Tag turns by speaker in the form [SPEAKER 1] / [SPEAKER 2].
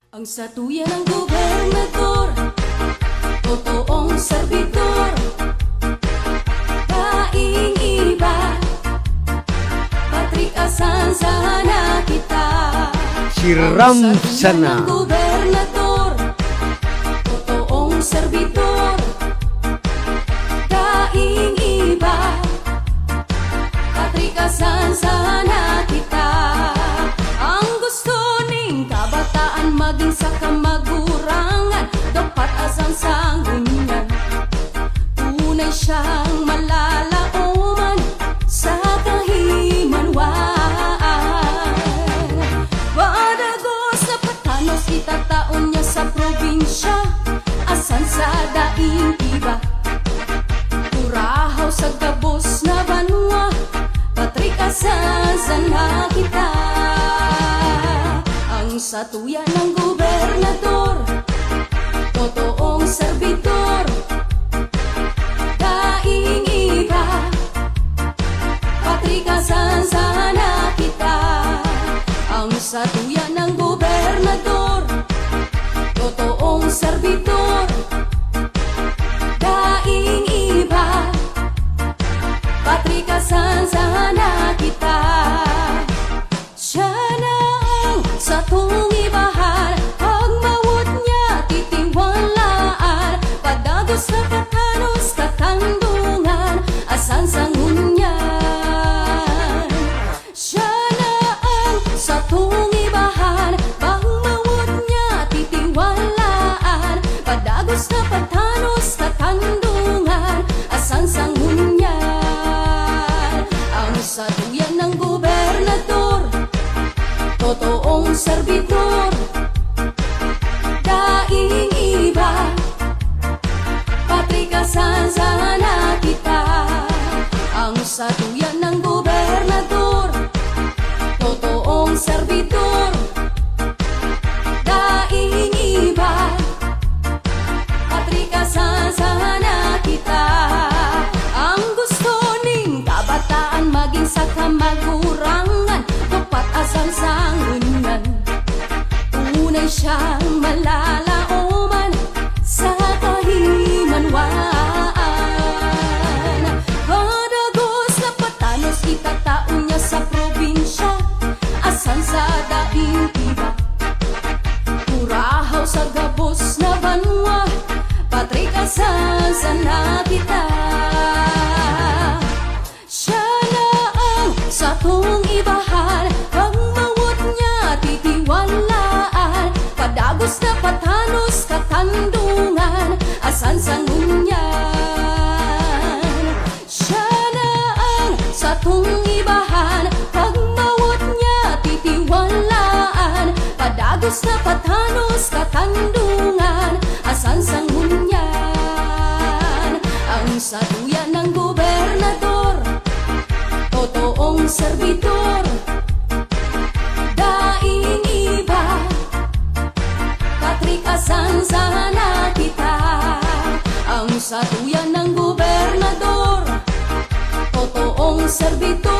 [SPEAKER 1] Ang satuyan ng gobernador, totoong serbidor, daing iba, Patrick Asanzana kita.
[SPEAKER 2] Si Ram sana.
[SPEAKER 1] Ang gobernador, totoong serbidor, daing iba, Patrick Asanzana kita. Ang gusto ning kabataan maging sa kamagurangan, dapat asang-sangunyan. Tunay siyang malalauman sa kahimanwan. Badagos na patanos itataon niya sa probinsya, asan sa daing iba. Turahaw sa gabos na banwa, Patrick Asanzana kita. Ang satuyan ng gobernador, totoong serbidor, daing iba, Patrick Asanzana kita. Ang satuyan ng gobernador, totoong serbidor, daing iba, Patrick Asanzana kita. Siya na ang satong ibahan, pagmawot niya titiwalaan, padagos na katanos katandungan, asang-sangunyan. Siya na ang satong ibahan, pagmawot niya titiwalaan, padagos na katanos katandungan, asang-sangunyan. Ang satuyan ng gobernador, totoong serbidor, daing iba, Patrick Asanzana kita. Ang satuyan ng gobernador, totoong serbidor, daing iba, Patrick Asanzana kita. Ang gusto ning kabataan maging sa kamagurangan, dapat asang-sangunyan. Tunay siyang malalauman sa kahimanwan. Kadagos na patanos itataon niya sa probinsya, asan sa daing iba. Turahaw sa gabos na banwa, Patrick Asanzana kita. Siya na ang satong ibahan, pagmawot niya titiwalaan, padagos na patanos katandungan, asang-sangunyan. Siya na ang satong ibahan, pagmawot niya titiwalaan, padagos na patanos katandungan, asang-sangunyan. Ang satuyan ng gobernador, totoong serbidor, daing iba, Patrick Asanzana kita. Ang satuyan ng gobernador, totoong serbidor,